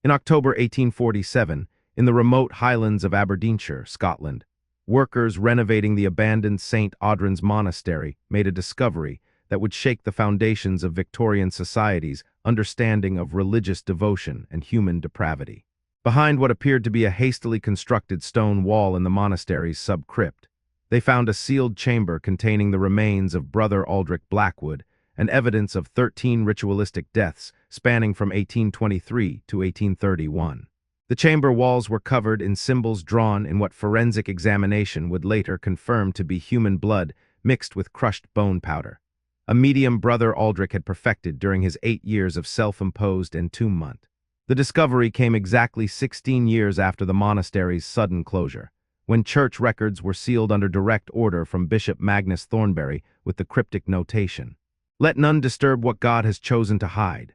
In October 1847, in the remote highlands of Aberdeenshire, Scotland, workers renovating the abandoned St. Odran's Monastery made a discovery that would shake the foundations of Victorian society's understanding of religious devotion and human depravity. Behind what appeared to be a hastily constructed stone wall in the monastery's sub-crypt, they found a sealed chamber containing the remains of Brother Aldrich Blackwood and evidence of 13 ritualistic deaths spanning from 1823 to 1831. The chamber walls were covered in symbols drawn in what forensic examination would later confirm to be human blood mixed with crushed bone powder, a medium Brother Aldrich had perfected during his 8 years of self-imposed entombment. The discovery came exactly 16 years after the monastery's sudden closure, when church records were sealed under direct order from Bishop Magnus Thornbury with the cryptic notation, "Let none disturb what God has chosen to hide."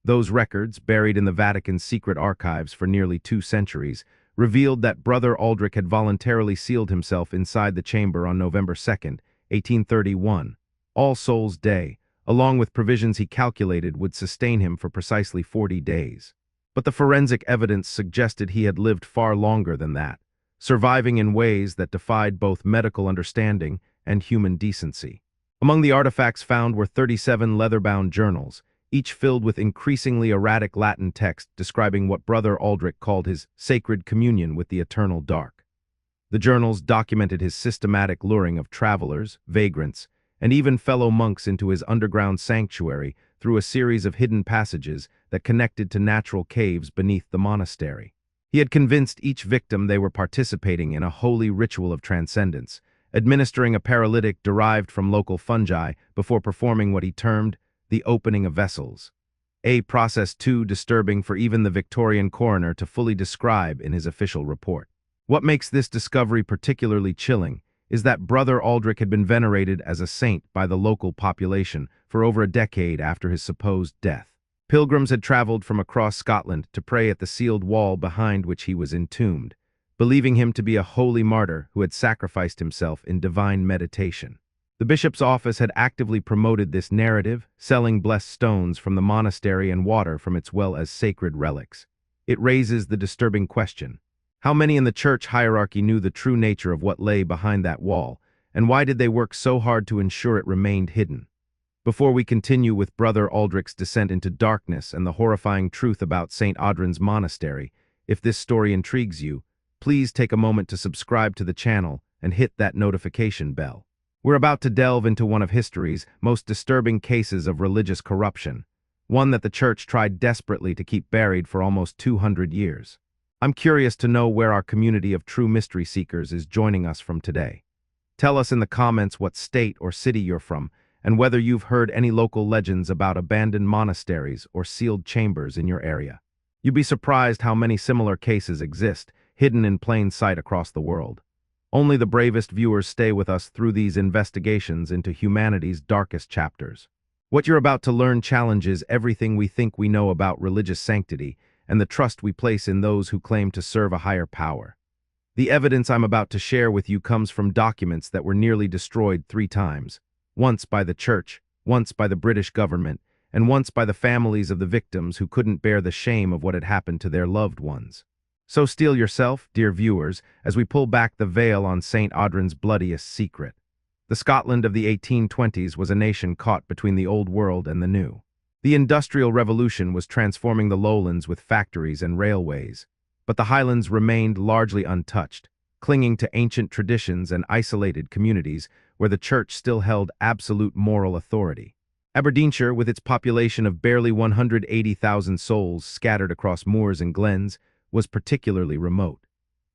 Those records, buried in the Vatican's secret archives for nearly 2 centuries, revealed that Brother Aldrich had voluntarily sealed himself inside the chamber on November 2, 1831, All Souls' Day, along with provisions he calculated would sustain him for precisely 40 days. But the forensic evidence suggested he had lived far longer than that, surviving in ways that defied both medical understanding and human decency. Among the artifacts found were 37 leather-bound journals, each filled with increasingly erratic Latin text describing what Brother Aldrich called his sacred communion with the eternal dark. The journals documented his systematic luring of travelers, vagrants, and even fellow monks into his underground sanctuary through a series of hidden passages that connected to natural caves beneath the monastery. He had convinced each victim they were participating in a holy ritual of transcendence, administering a paralytic derived from local fungi before performing what he termed the opening of vessels, a process too disturbing for even the Victorian coroner to fully describe in his official report. What makes this discovery particularly chilling is that Brother Aldrich had been venerated as a saint by the local population for over a decade after his supposed death. Pilgrims had traveled from across Scotland to pray at the sealed wall behind which he was entombed, believing him to be a holy martyr who had sacrificed himself in divine meditation. The bishop's office had actively promoted this narrative, selling blessed stones from the monastery and water from its well as sacred relics. It raises the disturbing question: how many in the church hierarchy knew the true nature of what lay behind that wall, and why did they work so hard to ensure it remained hidden? Before we continue with Brother Aldrich's descent into darkness and the horrifying truth about St. Odran's Monastery, if this story intrigues you, please take a moment to subscribe to the channel and hit that notification bell. We're about to delve into one of history's most disturbing cases of religious corruption, one that the church tried desperately to keep buried for almost 200 years. I'm curious to know where our community of true mystery seekers is joining us from today. Tell us in the comments what state or city you're from, and whether you've heard any local legends about abandoned monasteries or sealed chambers in your area. You'd be surprised how many similar cases exist, hidden in plain sight across the world. Only the bravest viewers stay with us through these investigations into humanity's darkest chapters. What you're about to learn challenges everything we think we know about religious sanctity and the trust we place in those who claim to serve a higher power. The evidence I'm about to share with you comes from documents that were nearly destroyed 3 times, once by the church, once by the British government, and once by the families of the victims who couldn't bear the shame of what had happened to their loved ones. So steel yourself, dear viewers, as we pull back the veil on St. Odran's bloodiest secret. The Scotland of the 1820s was a nation caught between the old world and the new. The Industrial Revolution was transforming the lowlands with factories and railways, but the highlands remained largely untouched, clinging to ancient traditions and isolated communities where the church still held absolute moral authority. Aberdeenshire, with its population of barely 180,000 souls scattered across moors and glens, was particularly remote.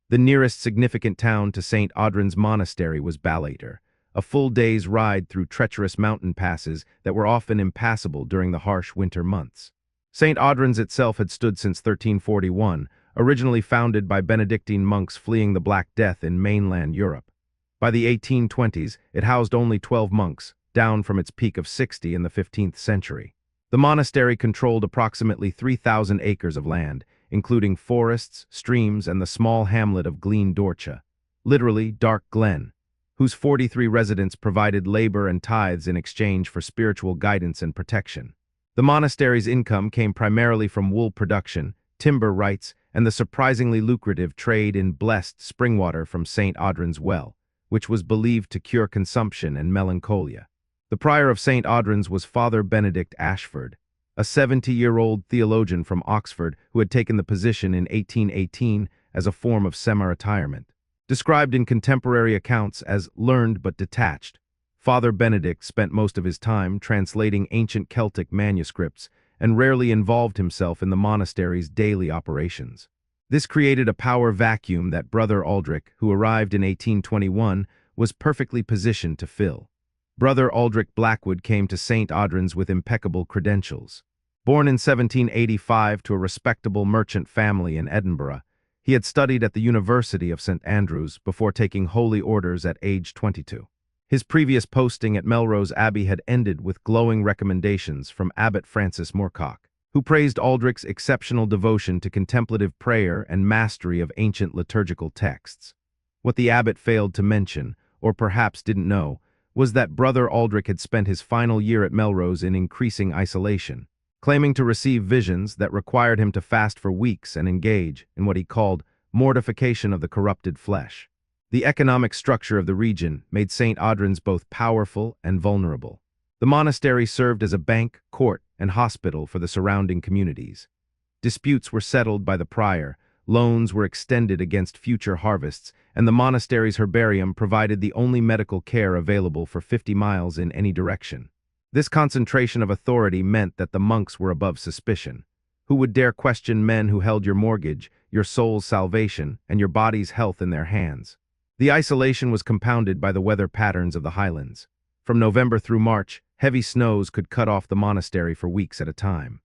The nearest significant town to St. Odran's Monastery was Ballater, a full day's ride through treacherous mountain passes that were often impassable during the harsh winter months. St. Odran's itself had stood since 1341, originally founded by Benedictine monks fleeing the Black Death in mainland Europe. By the 1820s, it housed only 12 monks, down from its peak of 60 in the 15th century. The monastery controlled approximately 3,000 acres of land, including forests, streams, and the small hamlet of Glen Dorcha, literally Dark Glen, whose 43 residents provided labor and tithes in exchange for spiritual guidance and protection. The monastery's income came primarily from wool production, timber rights, and the surprisingly lucrative trade in blessed spring water from St. Odran's well, which was believed to cure consumption and melancholia. The prior of St. Odran's was Father Benedict Ashford, a 70-year-old theologian from Oxford who had taken the position in 1818 as a form of semi-retirement. Described in contemporary accounts as learned but detached, Father Benedict spent most of his time translating ancient Celtic manuscripts and rarely involved himself in the monastery's daily operations. This created a power vacuum that Brother Aldrich, who arrived in 1821, was perfectly positioned to fill. Brother Aldrich Blackwood came to St. Odran's with impeccable credentials. Born in 1785 to a respectable merchant family in Edinburgh, he had studied at the University of St. Andrews before taking holy orders at age 22. His previous posting at Melrose Abbey had ended with glowing recommendations from Abbot Francis Moorcock, who praised Aldrich's exceptional devotion to contemplative prayer and mastery of ancient liturgical texts. What the abbot failed to mention, or perhaps didn't know, was that Brother Aldrich had spent his final year at Melrose in increasing isolation, claiming to receive visions that required him to fast for weeks and engage in what he called mortification of the corrupted flesh. The economic structure of the region made St. Odran's both powerful and vulnerable. The monastery served as a bank, court, and hospital for the surrounding communities. Disputes were settled by the prior, loans were extended against future harvests, and the monastery's herbarium provided the only medical care available for 50 miles in any direction. This concentration of authority meant that the monks were above suspicion. Who would dare question men who held your mortgage, your soul's salvation, and your body's health in their hands? The isolation was compounded by the weather patterns of the highlands. From November through March, heavy snows could cut off the monastery for weeks at a time.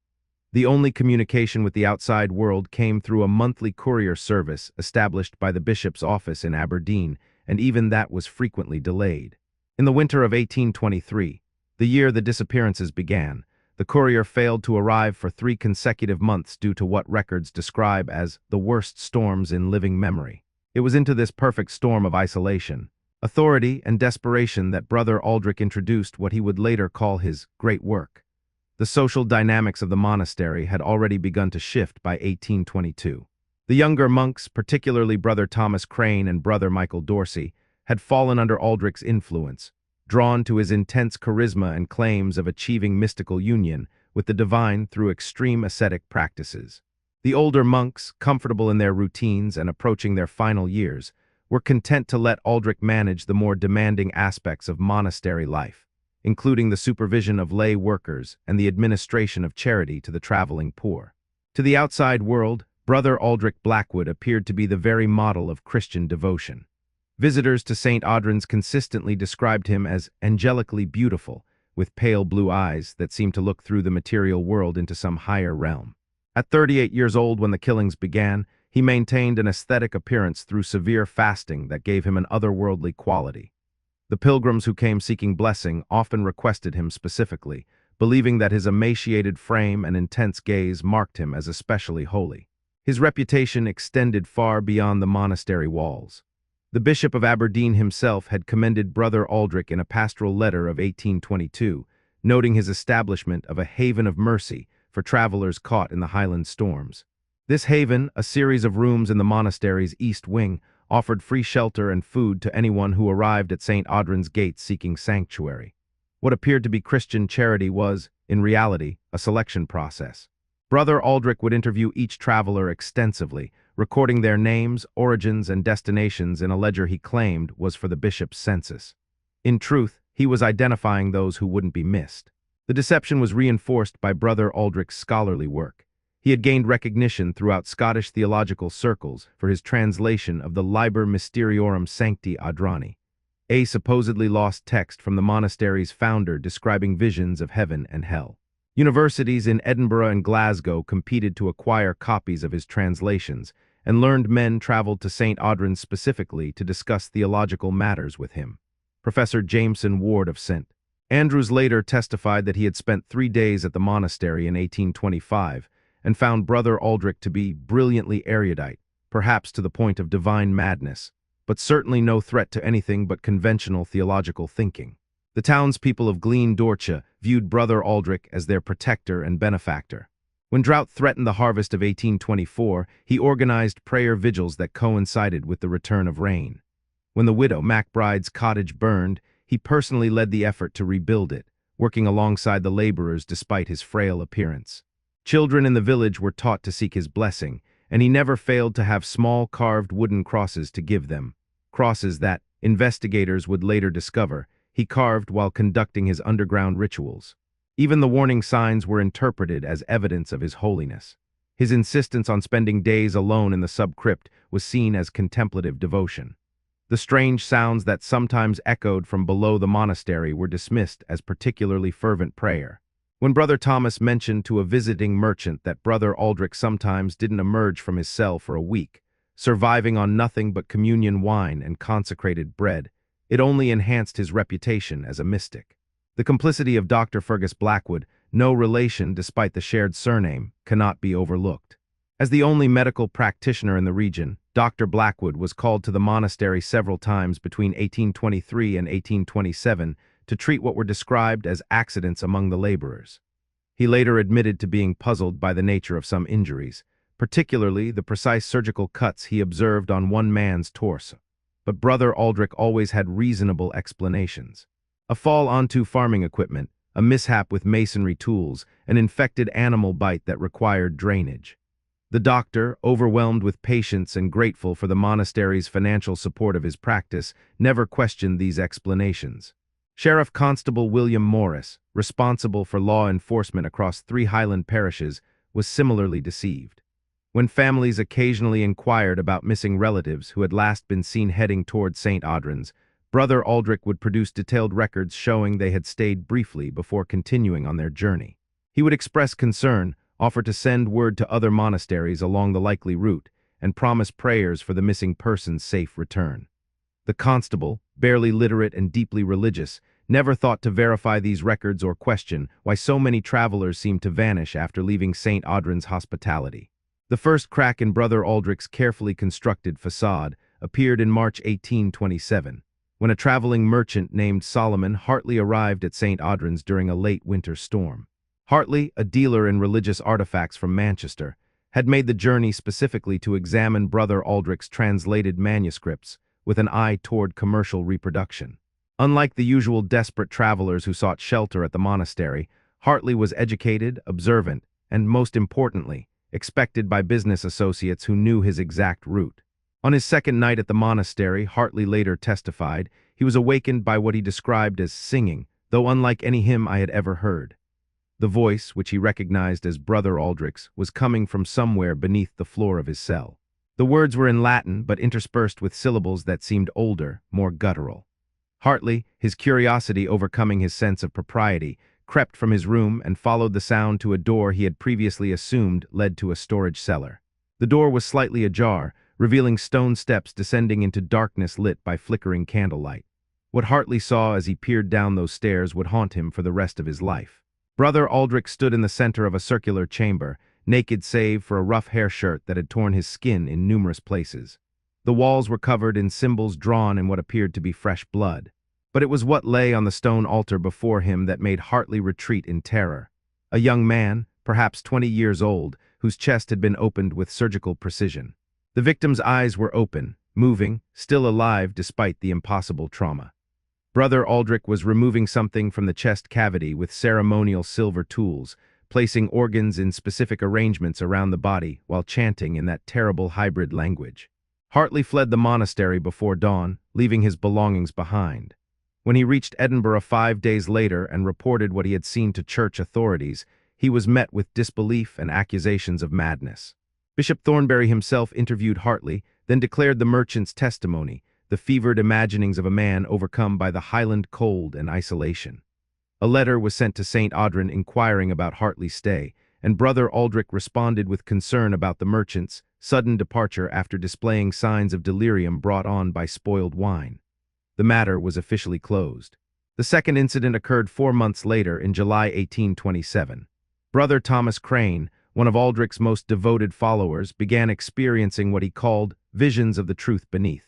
The only communication with the outside world came through a monthly courier service established by the bishop's office in Aberdeen, and even that was frequently delayed. In the winter of 1823, the year the disappearances began, the courier failed to arrive for 3 consecutive months due to what records describe as the worst storms in living memory. It was into this perfect storm of isolation, authority, and desperation that Brother Aldrich introduced what he would later call his great work. The social dynamics of the monastery had already begun to shift by 1822. The younger monks, particularly Brother Thomas Crane and Brother Michael Dorsey, had fallen under Aldrich's influence, drawn to his intense charisma and claims of achieving mystical union with the divine through extreme ascetic practices. The older monks, comfortable in their routines and approaching their final years, were content to let Aldrich manage the more demanding aspects of monastery life, including the supervision of lay workers and the administration of charity to the traveling poor. To the outside world, Brother Aldrich Blackwood appeared to be the very model of Christian devotion. Visitors to St. Odran's consistently described him as angelically beautiful, with pale blue eyes that seemed to look through the material world into some higher realm. At 38 years old when the killings began, he maintained an aesthetic appearance through severe fasting that gave him an otherworldly quality. The pilgrims who came seeking blessing often requested him specifically, believing that his emaciated frame and intense gaze marked him as especially holy. His reputation extended far beyond the monastery walls. The Bishop of Aberdeen himself had commended Brother Aldrich in a pastoral letter of 1822, noting his establishment of a haven of mercy for travelers caught in the Highland storms. This haven, a series of rooms in the monastery's east wing, offered free shelter and food to anyone who arrived at St. Odran's gates seeking sanctuary. What appeared to be Christian charity was, in reality, a selection process. Brother Aldrich would interview each traveler extensively, recording their names, origins, and destinations in a ledger he claimed was for the bishop's census. In truth, he was identifying those who wouldn't be missed. The deception was reinforced by Brother Aldrich's scholarly work. He had gained recognition throughout Scottish theological circles for his translation of the Liber Mysteriorum Sancti Odrani, a supposedly lost text from the monastery's founder describing visions of heaven and hell. Universities in Edinburgh and Glasgow competed to acquire copies of his translations, and learned men traveled to St. Odran's specifically to discuss theological matters with him. Professor Jameson Ward of St. Andrews later testified that he had spent 3 days at the monastery in 1825 and found Brother Aldrich to be brilliantly erudite, perhaps to the point of divine madness, but certainly no threat to anything but conventional theological thinking. The townspeople of Glen Dorcha viewed Brother Aldrich as their protector and benefactor. When drought threatened the harvest of 1824, he organized prayer vigils that coincided with the return of rain. When the widow MacBride's cottage burned, he personally led the effort to rebuild it, working alongside the laborers despite his frail appearance. Children in the village were taught to seek his blessing, and he never failed to have small carved wooden crosses to give them, crosses that, investigators would later discover, he carved while conducting his underground rituals. Even the warning signs were interpreted as evidence of his holiness. His insistence on spending days alone in the subcrypt was seen as contemplative devotion. The strange sounds that sometimes echoed from below the monastery were dismissed as particularly fervent prayer. When Brother Thomas mentioned to a visiting merchant that Brother Aldrich sometimes didn't emerge from his cell for a week, surviving on nothing but communion wine and consecrated bread, it only enhanced his reputation as a mystic. The complicity of Dr. Fergus Blackwood, no relation despite the shared surname, cannot be overlooked. As the only medical practitioner in the region, Dr. Blackwood was called to the monastery several times between 1823 and 1827 to treat what were described as accidents among the laborers. He later admitted to being puzzled by the nature of some injuries, particularly the precise surgical cuts he observed on one man's torso. But Brother Aldrich always had reasonable explanations. A fall onto farming equipment, a mishap with masonry tools, an infected animal bite that required drainage. The doctor, overwhelmed with patience and grateful for the monastery's financial support of his practice, never questioned these explanations. Sheriff Constable William Morris, responsible for law enforcement across 3 Highland parishes, was similarly deceived. When families occasionally inquired about missing relatives who had last been seen heading toward St. Odran's, Brother Aldrich would produce detailed records showing they had stayed briefly before continuing on their journey. He would express concern, offer to send word to other monasteries along the likely route, and promise prayers for the missing person's safe return. The constable, barely literate and deeply religious, never thought to verify these records or question why so many travelers seemed to vanish after leaving St. Odran's hospitality. The first crack in Brother Aldrich's carefully constructed facade appeared in March 1827, when a traveling merchant named Solomon Hartley arrived at St. Odran's during a late winter storm. Hartley, a dealer in religious artifacts from Manchester, had made the journey specifically to examine Brother Aldrich's translated manuscripts with an eye toward commercial reproduction. Unlike the usual desperate travelers who sought shelter at the monastery, Hartley was educated, observant, and, most importantly, expected by business associates who knew his exact route. On his second night at the monastery, Hartley later testified, he was awakened by what he described as singing, though unlike any hymn I had ever heard. The voice, which he recognized as Brother Aldrich's, was coming from somewhere beneath the floor of his cell. The words were in Latin, but interspersed with syllables that seemed older, more guttural. Hartley, his curiosity overcoming his sense of propriety, crept from his room and followed the sound to a door he had previously assumed led to a storage cellar. The door was slightly ajar, revealing stone steps descending into darkness lit by flickering candlelight. What Hartley saw as he peered down those stairs would haunt him for the rest of his life. Brother Aldrich stood in the center of a circular chamber, naked save for a rough hair shirt that had torn his skin in numerous places. The walls were covered in symbols drawn in what appeared to be fresh blood. But it was what lay on the stone altar before him that made Hartley retreat in terror. A young man, perhaps 20 years old, whose chest had been opened with surgical precision. The victim's eyes were open, moving, still alive despite the impossible trauma. Brother Aldrich was removing something from the chest cavity with ceremonial silver tools, placing organs in specific arrangements around the body while chanting in that terrible hybrid language. Hartley fled the monastery before dawn, leaving his belongings behind. When he reached Edinburgh 5 days later and reported what he had seen to church authorities, he was met with disbelief and accusations of madness. Bishop Thornbury himself interviewed Hartley, then declared the merchant's testimony, the fevered imaginings of a man overcome by the Highland cold and isolation. A letter was sent to St. Odran inquiring about Hartley's stay, and Brother Aldrich responded with concern about the merchant's sudden departure after displaying signs of delirium brought on by spoiled wine. The matter was officially closed. The second incident occurred 4 months later in July 1827. Brother Thomas Crane, one of Aldrich's most devoted followers, began experiencing what he called visions of the truth beneath.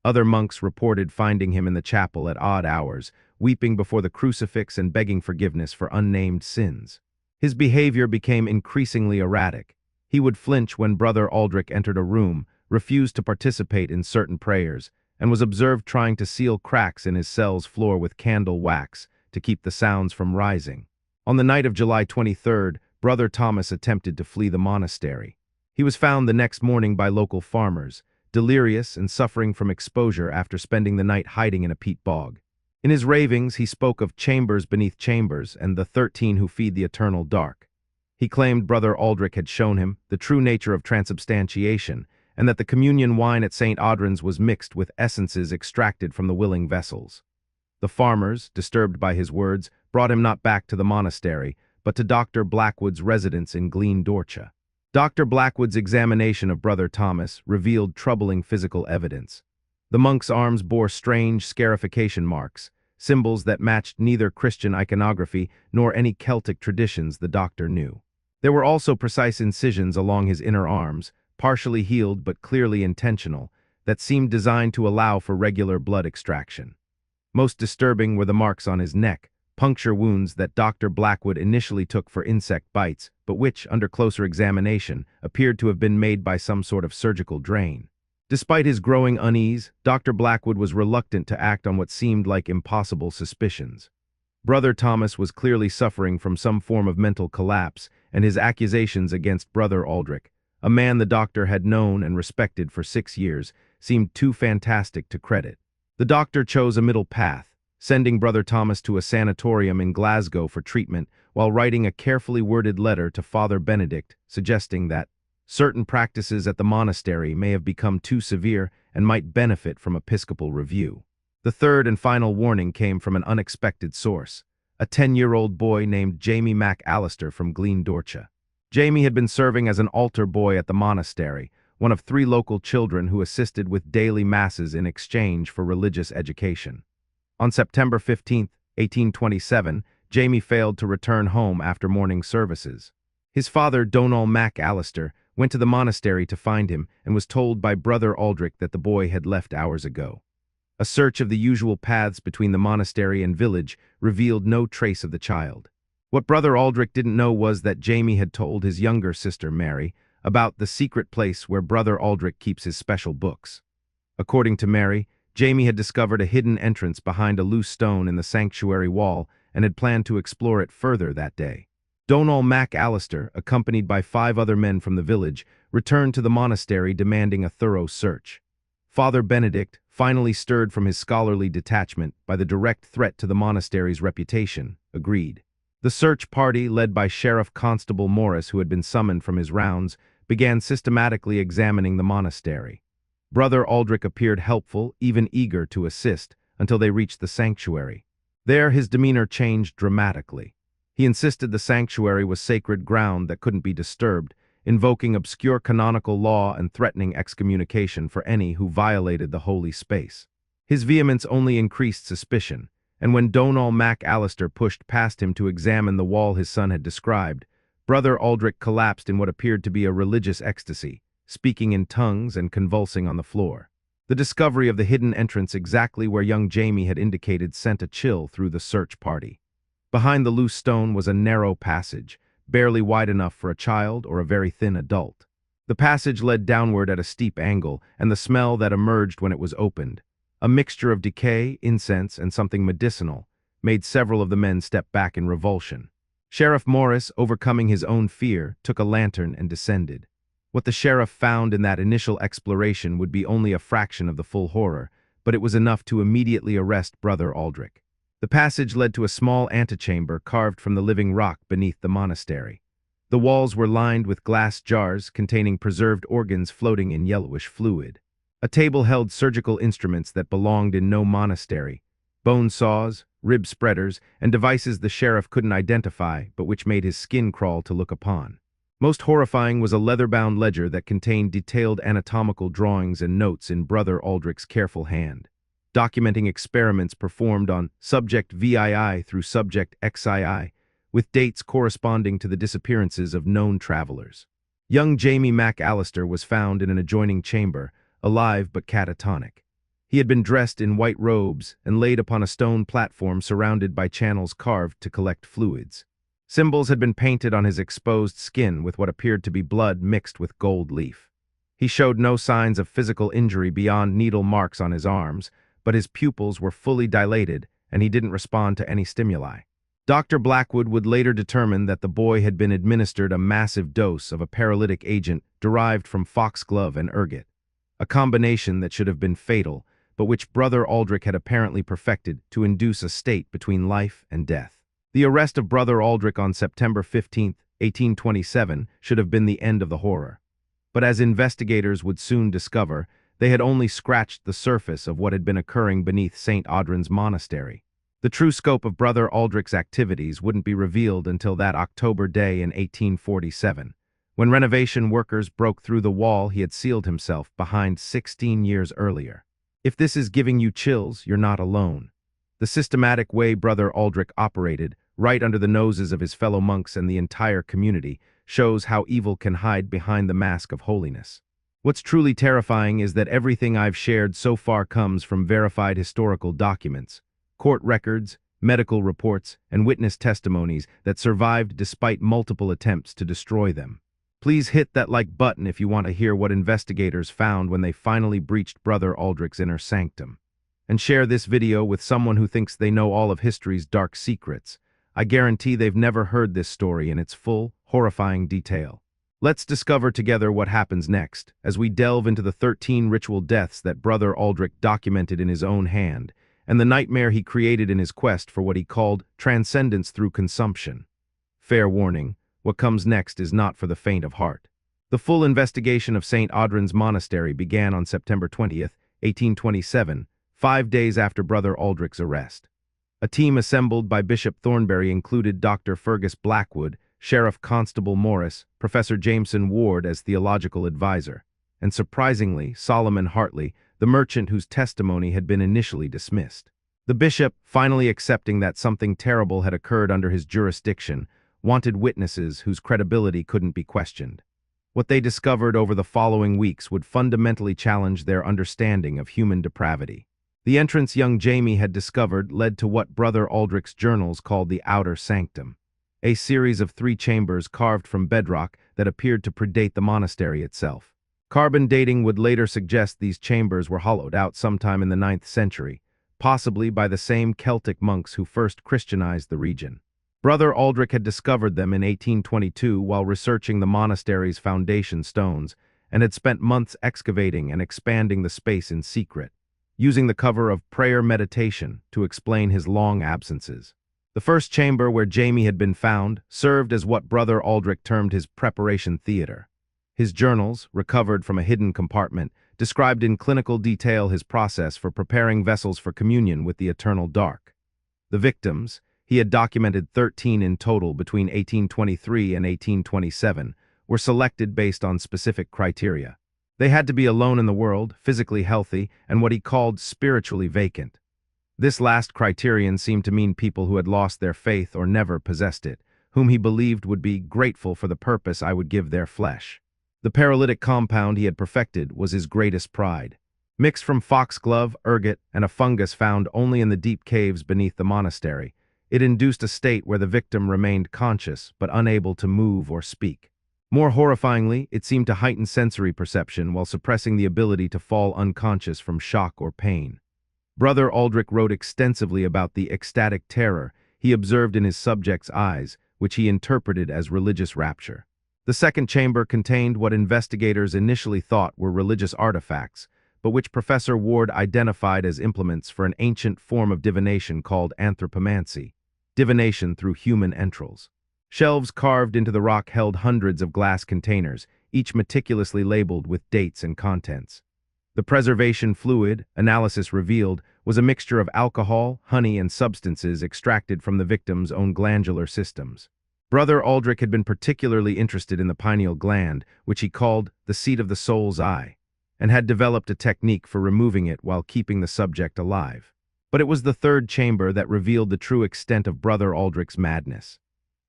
Other monks reported finding him in the chapel at odd hours, weeping before the crucifix and begging forgiveness for unnamed sins. His behavior became increasingly erratic. He would flinch when Brother Aldrich entered a room, refused to participate in certain prayers, and was observed trying to seal cracks in his cell's floor with candle wax to keep the sounds from rising. On the night of July 23rd, Brother Thomas attempted to flee the monastery. He was found the next morning by local farmers, delirious and suffering from exposure after spending the night hiding in a peat bog. In his ravings, he spoke of chambers beneath chambers and the 13 who feed the eternal dark. He claimed Brother Aldrich had shown him the true nature of transubstantiation, and that the communion wine at St. Odran's was mixed with essences extracted from the willing vessels. The farmers, disturbed by his words, brought him not back to the monastery, but to Dr. Blackwood's residence in Glen Dorcha. Dr. Blackwood's examination of Brother Thomas revealed troubling physical evidence. The monk's arms bore strange scarification marks, symbols that matched neither Christian iconography nor any Celtic traditions the doctor knew. There were also precise incisions along his inner arms, partially healed but clearly intentional, that seemed designed to allow for regular blood extraction. Most disturbing were the marks on his neck, puncture wounds that Dr. Blackwood initially took for insect bites, but which, under closer examination, appeared to have been made by some sort of surgical drain. Despite his growing unease, Dr. Blackwood was reluctant to act on what seemed like impossible suspicions. Brother Thomas was clearly suffering from some form of mental collapse, and his accusations against Brother Aldrich, a man the doctor had known and respected for 6 years, seemed too fantastic to credit. The doctor chose a middle path, sending Brother Thomas to a sanatorium in Glasgow for treatment while writing a carefully worded letter to Father Benedict suggesting that certain practices at the monastery may have become too severe and might benefit from episcopal review. The third and final warning came from an unexpected source, a 10-year-old boy named Jamie McAllister from Glen Dorcha. Jamie had been serving as an altar boy at the monastery, one of 3 local children who assisted with daily masses in exchange for religious education. On September 15, 1827, Jamie failed to return home after morning services. His father, Donal McAllister, went to the monastery to find him and was told by Brother Aldrich that the boy had left hours ago. A search of the usual paths between the monastery and village revealed no trace of the child. What Brother Aldrich didn't know was that Jamie had told his younger sister, Mary, about the secret place where Brother Aldrich keeps his special books. According to Mary, Jamie had discovered a hidden entrance behind a loose stone in the sanctuary wall and had planned to explore it further that day. Donal McAllister, accompanied by 5 other men from the village, returned to the monastery demanding a thorough search. Father Benedict, finally stirred from his scholarly detachment by the direct threat to the monastery's reputation, agreed. The search party, led by Sheriff Constable Morris, who had been summoned from his rounds, began systematically examining the monastery. Brother Aldrich appeared helpful, even eager to assist, until they reached the sanctuary. There his demeanor changed dramatically. He insisted the sanctuary was sacred ground that couldn't be disturbed, invoking obscure canonical law and threatening excommunication for any who violated the holy space. His vehemence only increased suspicion, and when Donal McAllister pushed past him to examine the wall his son had described, Brother Aldrich collapsed in what appeared to be a religious ecstasy, speaking in tongues and convulsing on the floor. The discovery of the hidden entrance exactly where young Jamie had indicated sent a chill through the search party. Behind the loose stone was a narrow passage, barely wide enough for a child or a very thin adult. The passage led downward at a steep angle, and the smell that emerged when it was opened, a mixture of decay, incense, and something medicinal, made several of the men step back in revulsion. Sheriff Morris, overcoming his own fear, took a lantern and descended. What the sheriff found in that initial exploration would be only a fraction of the full horror, but it was enough to immediately arrest Brother Aldrich. The passage led to a small antechamber carved from the living rock beneath the monastery. The walls were lined with glass jars containing preserved organs floating in yellowish fluid. A table held surgical instruments that belonged in no monastery, bone saws, rib spreaders, and devices the sheriff couldn't identify but which made his skin crawl to look upon. Most horrifying was a leather-bound ledger that contained detailed anatomical drawings and notes in Brother Aldrich's careful hand, documenting experiments performed on subject VII through subject XII, with dates corresponding to the disappearances of known travelers. Young Jamie McAllister was found in an adjoining chamber, alive but catatonic. He had been dressed in white robes and laid upon a stone platform surrounded by channels carved to collect fluids. Symbols had been painted on his exposed skin with what appeared to be blood mixed with gold leaf. He showed no signs of physical injury beyond needle marks on his arms, but his pupils were fully dilated and he didn't respond to any stimuli. Dr. Blackwood would later determine that the boy had been administered a massive dose of a paralytic agent derived from foxglove and ergot, a combination that should have been fatal, but which Brother Aldrich had apparently perfected to induce a state between life and death. The arrest of Brother Aldrich on September 15, 1827, should have been the end of the horror. But as investigators would soon discover, they had only scratched the surface of what had been occurring beneath St. Odran's Monastery. The true scope of Brother Aldrich's activities wouldn't be revealed until that October day in 1847, when renovation workers broke through the wall he had sealed himself behind 16 years earlier. If this is giving you chills, you're not alone. The systematic way Brother Aldrich operated, right under the noses of his fellow monks and the entire community, shows how evil can hide behind the mask of holiness. What's truly terrifying is that everything I've shared so far comes from verified historical documents, court records, medical reports, and witness testimonies that survived despite multiple attempts to destroy them. Please hit that like button if you want to hear what investigators found when they finally breached Brother Aldrich's inner sanctum. And share this video with someone who thinks they know all of history's dark secrets. I guarantee they've never heard this story in its full, horrifying detail. Let's discover together what happens next, as we delve into the 13 ritual deaths that Brother Aldrich documented in his own hand, and the nightmare he created in his quest for what he called transcendence through consumption. Fair warning, what comes next is not for the faint of heart. The full investigation of St. Odran's Monastery began on September 20th, 1827, 5 days after Brother Aldrich's arrest. A team assembled by Bishop Thornbury included Dr. Fergus Blackwood, Sheriff Constable Morris, Professor Jameson Ward as theological advisor, and surprisingly, Solomon Hartley, the merchant whose testimony had been initially dismissed. The bishop, finally accepting that something terrible had occurred under his jurisdiction, wanted witnesses whose credibility couldn't be questioned. What they discovered over the following weeks would fundamentally challenge their understanding of human depravity. The entrance young Jamie had discovered led to what Brother Aldrich's journals called the Outer Sanctum, a series of 3 chambers carved from bedrock that appeared to predate the monastery itself. Carbon dating would later suggest these chambers were hollowed out sometime in the 9th century, possibly by the same Celtic monks who first Christianized the region. Brother Aldrich had discovered them in 1822 while researching the monastery's foundation stones, and had spent months excavating and expanding the space in secret, using the cover of prayer meditation to explain his long absences. The first chamber where Jamie had been found served as what Brother Aldrich termed his preparation theater. His journals, recovered from a hidden compartment, described in clinical detail his process for preparing vessels for communion with the eternal dark. The victims, he had documented 13 in total between 1823 and 1827, were selected based on specific criteria. They had to be alone in the world, physically healthy, and what he called spiritually vacant. This last criterion seemed to mean people who had lost their faith or never possessed it, whom he believed would be grateful for the purpose I would give their flesh. The paralytic compound he had perfected was his greatest pride. Mixed from foxglove, ergot, and a fungus found only in the deep caves beneath the monastery, it induced a state where the victim remained conscious but unable to move or speak. More horrifyingly, it seemed to heighten sensory perception while suppressing the ability to fall unconscious from shock or pain. Brother Aldrich wrote extensively about the ecstatic terror he observed in his subjects' eyes, which he interpreted as religious rapture. The second chamber contained what investigators initially thought were religious artifacts, but which Professor Ward identified as implements for an ancient form of divination called anthropomancy, divination through human entrails. Shelves carved into the rock held hundreds of glass containers, each meticulously labeled with dates and contents. The preservation fluid, analysis revealed, was a mixture of alcohol, honey, and substances extracted from the victim's own glandular systems. Brother Aldrich had been particularly interested in the pineal gland, which he called the seat of the soul's eye, and had developed a technique for removing it while keeping the subject alive. But it was the third chamber that revealed the true extent of Brother Aldrich's madness.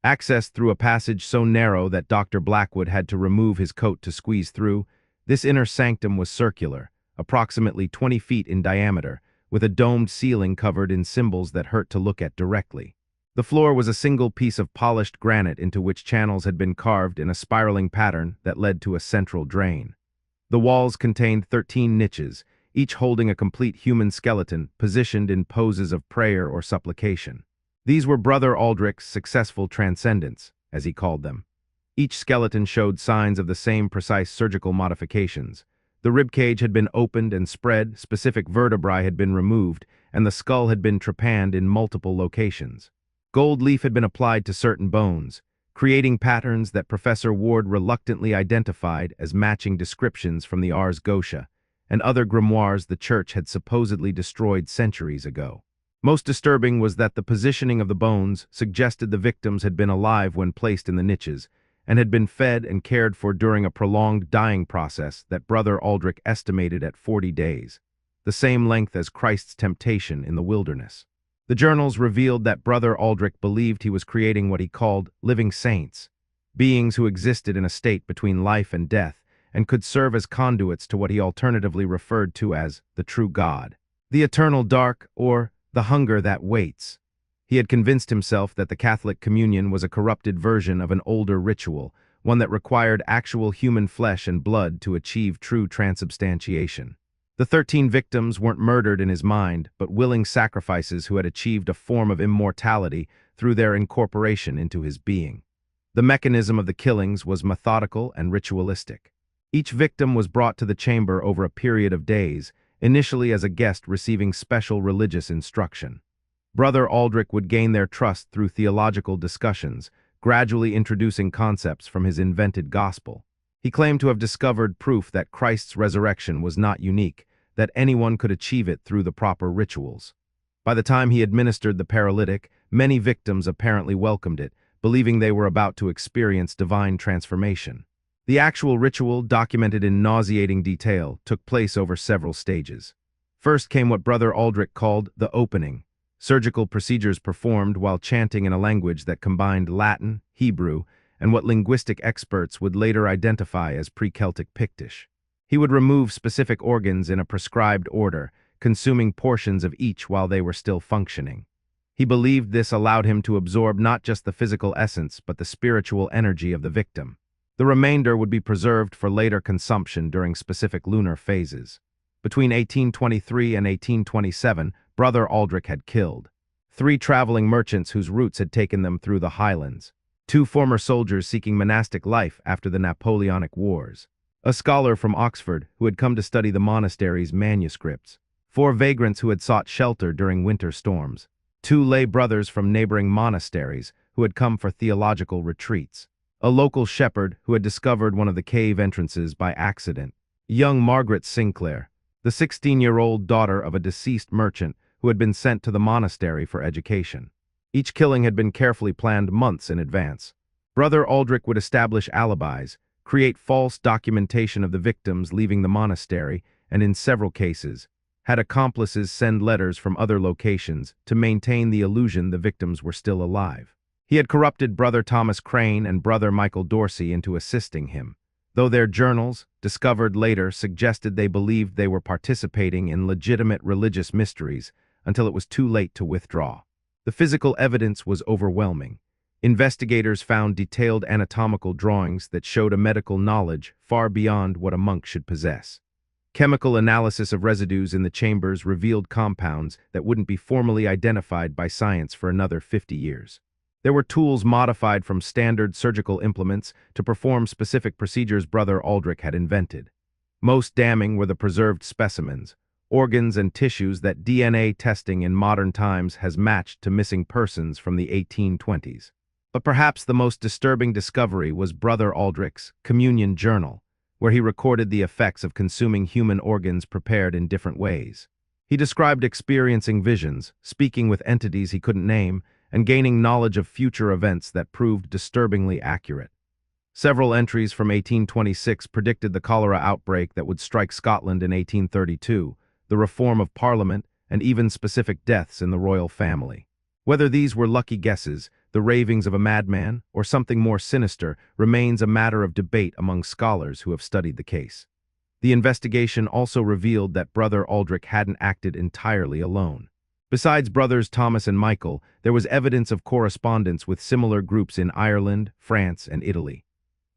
Accessed through a passage so narrow that Dr. Blackwood had to remove his coat to squeeze through, this inner sanctum was circular, approximately 20 feet in diameter, with a domed ceiling covered in symbols that hurt to look at directly. The floor was a single piece of polished granite into which channels had been carved in a spiraling pattern that led to a central drain. The walls contained 13 niches, each holding a complete human skeleton positioned in poses of prayer or supplication. These were Brother Aldrich's successful transcendents, as he called them. Each skeleton showed signs of the same precise surgical modifications. The ribcage had been opened and spread, specific vertebrae had been removed, and the skull had been trepanned in multiple locations. Gold leaf had been applied to certain bones, creating patterns that Professor Ward reluctantly identified as matching descriptions from the Ars Goetia and other grimoires the Church had supposedly destroyed centuries ago. Most disturbing was that the positioning of the bones suggested the victims had been alive when placed in the niches and had been fed and cared for during a prolonged dying process that Brother Aldrich estimated at 40 days, the same length as Christ's temptation in the wilderness. The journals revealed that Brother Aldrich believed he was creating what he called living saints, beings who existed in a state between life and death and could serve as conduits to what he alternatively referred to as the true God, the eternal dark, or the hunger that waits. He had convinced himself that the Catholic communion was a corrupted version of an older ritual, one that required actual human flesh and blood to achieve true transubstantiation. The 13 victims weren't murdered in his mind, but willing sacrifices who had achieved a form of immortality through their incorporation into his being. The mechanism of the killings was methodical and ritualistic. Each victim was brought to the chamber over a period of days, initially as a guest receiving special religious instruction. Brother Aldrich would gain their trust through theological discussions, gradually introducing concepts from his invented gospel. He claimed to have discovered proof that Christ's resurrection was not unique, that anyone could achieve it through the proper rituals. By the time he administered the paralytic, many victims apparently welcomed it, believing they were about to experience divine transformation. The actual ritual, documented in nauseating detail, took place over several stages. First came what Brother Aldrich called the opening, surgical procedures performed while chanting in a language that combined Latin, Hebrew, and what linguistic experts would later identify as pre-Celtic Pictish. He would remove specific organs in a prescribed order, consuming portions of each while they were still functioning. He believed this allowed him to absorb not just the physical essence but the spiritual energy of the victim. The remainder would be preserved for later consumption during specific lunar phases. Between 1823 and 1827, Brother Aldrich had killed 3 traveling merchants whose routes had taken them through the highlands, 2 former soldiers seeking monastic life after the Napoleonic Wars, a scholar from Oxford who had come to study the monastery's manuscripts, 4 vagrants who had sought shelter during winter storms, 2 lay brothers from neighboring monasteries who had come for theological retreats, a local shepherd who had discovered one of the cave entrances by accident, young Margaret Sinclair, the 16-year-old daughter of a deceased merchant who had been sent to the monastery for education. Each killing had been carefully planned months in advance. Brother Aldrich would establish alibis, create false documentation of the victims leaving the monastery, and in several cases, had accomplices send letters from other locations to maintain the illusion the victims were still alive. He had corrupted Brother Thomas Crane and Brother Michael Dorsey into assisting him, though their journals, discovered later, suggested they believed they were participating in legitimate religious mysteries until it was too late to withdraw. The physical evidence was overwhelming. Investigators found detailed anatomical drawings that showed a medical knowledge far beyond what a monk should possess. Chemical analysis of residues in the chambers revealed compounds that wouldn't be formally identified by science for another 50 years. There were tools modified from standard surgical implements to perform specific procedures Brother Aldrich had invented. Most damning were the preserved specimens, organs and tissues that DNA testing in modern times has matched to missing persons from the 1820s. But perhaps the most disturbing discovery was Brother Aldrich's communion journal, where he recorded the effects of consuming human organs prepared in different ways. He described experiencing visions, speaking with entities he couldn't name, and gaining knowledge of future events that proved disturbingly accurate. Several entries from 1826 predicted the cholera outbreak that would strike Scotland in 1832, the reform of Parliament, and even specific deaths in the royal family. Whether these were lucky guesses, the ravings of a madman, or something more sinister remains a matter of debate among scholars who have studied the case. The investigation also revealed that Brother Aldrich hadn't acted entirely alone. Besides brothers Thomas and Michael, there was evidence of correspondence with similar groups in Ireland, France, and Italy.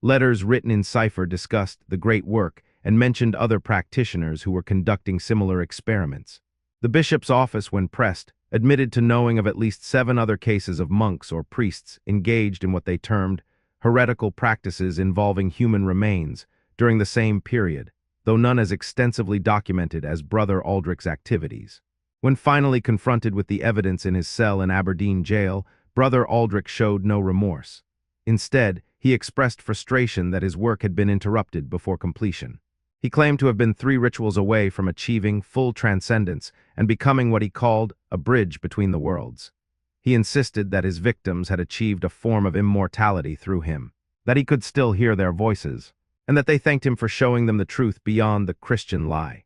Letters written in cipher discussed the great work and mentioned other practitioners who were conducting similar experiments. The bishop's office, when pressed, admitted to knowing of at least 7 other cases of monks or priests engaged in what they termed heretical practices involving human remains during the same period, though none as extensively documented as Brother Aldrich's activities. When finally confronted with the evidence in his cell in Aberdeen jail, Brother Aldrich showed no remorse. Instead, he expressed frustration that his work had been interrupted before completion. He claimed to have been 3 rituals away from achieving full transcendence and becoming what he called a bridge between the worlds. He insisted that his victims had achieved a form of immortality through him, that he could still hear their voices, and that they thanked him for showing them the truth beyond the Christian lie.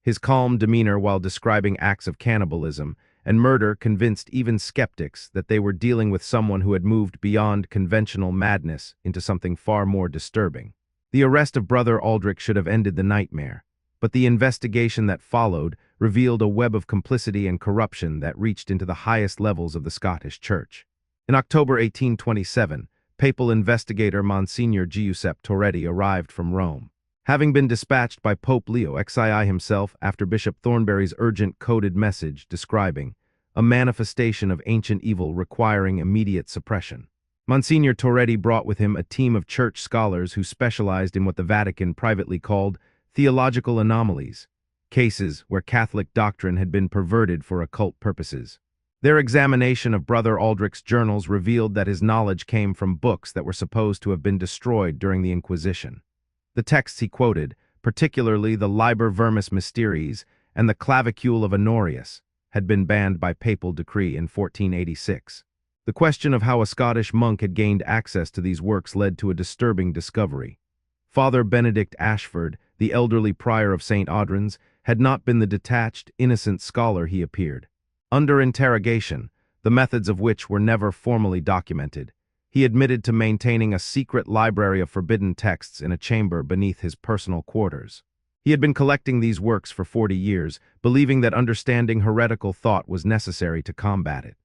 His calm demeanor while describing acts of cannibalism and murder convinced even skeptics that they were dealing with someone who had moved beyond conventional madness into something far more disturbing. The arrest of Brother Aldrich should have ended the nightmare, but the investigation that followed revealed a web of complicity and corruption that reached into the highest levels of the Scottish Church. In October 1827, papal investigator Monsignor Giuseppe Torretti arrived from Rome. Having been dispatched by Pope Leo XII himself after Bishop Thornberry's urgent coded message describing a manifestation of ancient evil requiring immediate suppression. Monsignor Torretti brought with him a team of church scholars who specialized in what the Vatican privately called theological anomalies, cases where Catholic doctrine had been perverted for occult purposes. Their examination of Brother Aldrich's journals revealed that his knowledge came from books that were supposed to have been destroyed during the Inquisition. The texts he quoted, particularly the Liber Vermis Mysteries and the Clavicule of Honorius, had been banned by papal decree in 1486. The question of how a Scottish monk had gained access to these works led to a disturbing discovery. Father Benedict Ashford, the elderly prior of St. Odran's, had not been the detached, innocent scholar he appeared. Under interrogation, the methods of which were never formally documented, he admitted to maintaining a secret library of forbidden texts in a chamber beneath his personal quarters. He had been collecting these works for 40 years, believing that understanding heretical thought was necessary to combat it.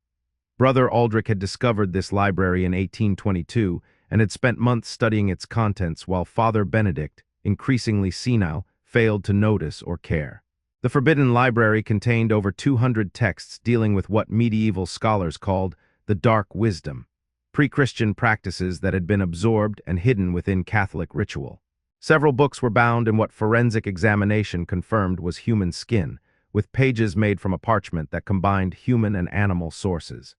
Brother Aldrich had discovered this library in 1822 and had spent months studying its contents while Father Benedict, increasingly senile, failed to notice or care. The Forbidden Library contained over 200 texts dealing with what medieval scholars called the Dark Wisdom, pre-Christian practices that had been absorbed and hidden within Catholic ritual. Several books were bound in what forensic examination confirmed was human skin, with pages made from a parchment that combined human and animal sources.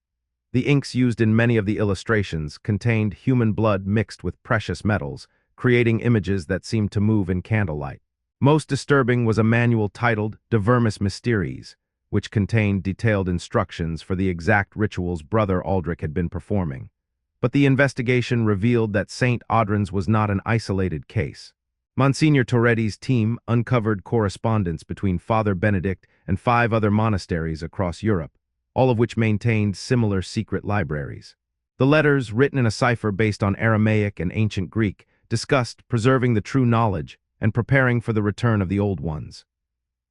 The inks used in many of the illustrations contained human blood mixed with precious metals, creating images that seemed to move in candlelight. Most disturbing was a manual titled De Vermis Mysteries, which contained detailed instructions for the exact rituals Brother Aldrich had been performing. But the investigation revealed that St. Odran's was not an isolated case. Monsignor Torretti's team uncovered correspondence between Father Benedict and 5 other monasteries across Europe, all of which maintained similar secret libraries. The letters, written in a cipher based on Aramaic and ancient Greek, discussed preserving the true knowledge and preparing for the return of the old ones.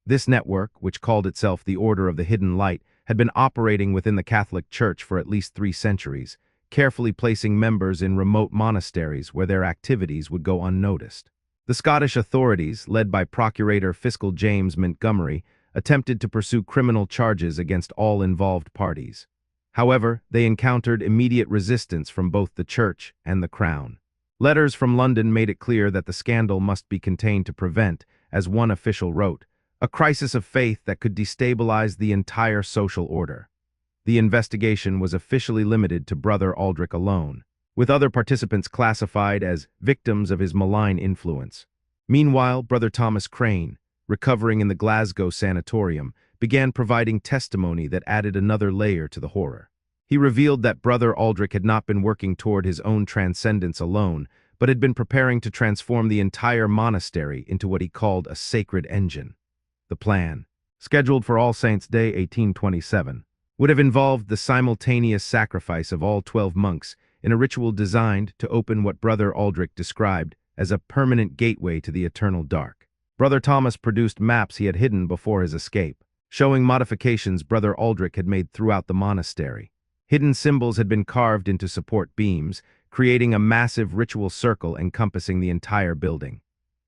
This network, which called itself the Order of the Hidden Light, had been operating within the Catholic Church for at least 3 centuries, carefully placing members in remote monasteries where their activities would go unnoticed. The Scottish authorities, led by Procurator Fiscal James Montgomery, attempted to pursue criminal charges against all involved parties. However, they encountered immediate resistance from both the Church and the Crown. Letters from London made it clear that the scandal must be contained to prevent, as one official wrote, a crisis of faith that could destabilize the entire social order. The investigation was officially limited to Brother Aldrich alone, with other participants classified as victims of his malign influence. Meanwhile, Brother Thomas Crane, recovering in the Glasgow sanatorium, began providing testimony that added another layer to the horror. He revealed that Brother Aldrich had not been working toward his own transcendence alone, but had been preparing to transform the entire monastery into what he called a sacred engine. The plan, scheduled for All Saints' Day 1827, would have involved the simultaneous sacrifice of all 12 monks in a ritual designed to open what Brother Aldrich described as a permanent gateway to the eternal dark. Brother Thomas produced maps he had hidden before his escape, showing modifications Brother Aldrich had made throughout the monastery. Hidden symbols had been carved into support beams, creating a massive ritual circle encompassing the entire building.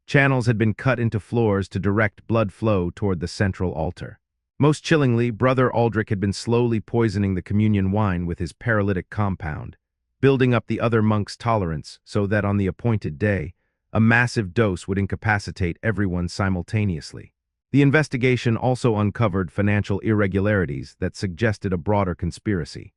Channels had been cut into floors to direct blood flow toward the central altar. Most chillingly, Brother Aldrich had been slowly poisoning the communion wine with his paralytic compound, building up the other monks' tolerance so that on the appointed day, a massive dose would incapacitate everyone simultaneously. The investigation also uncovered financial irregularities that suggested a broader conspiracy.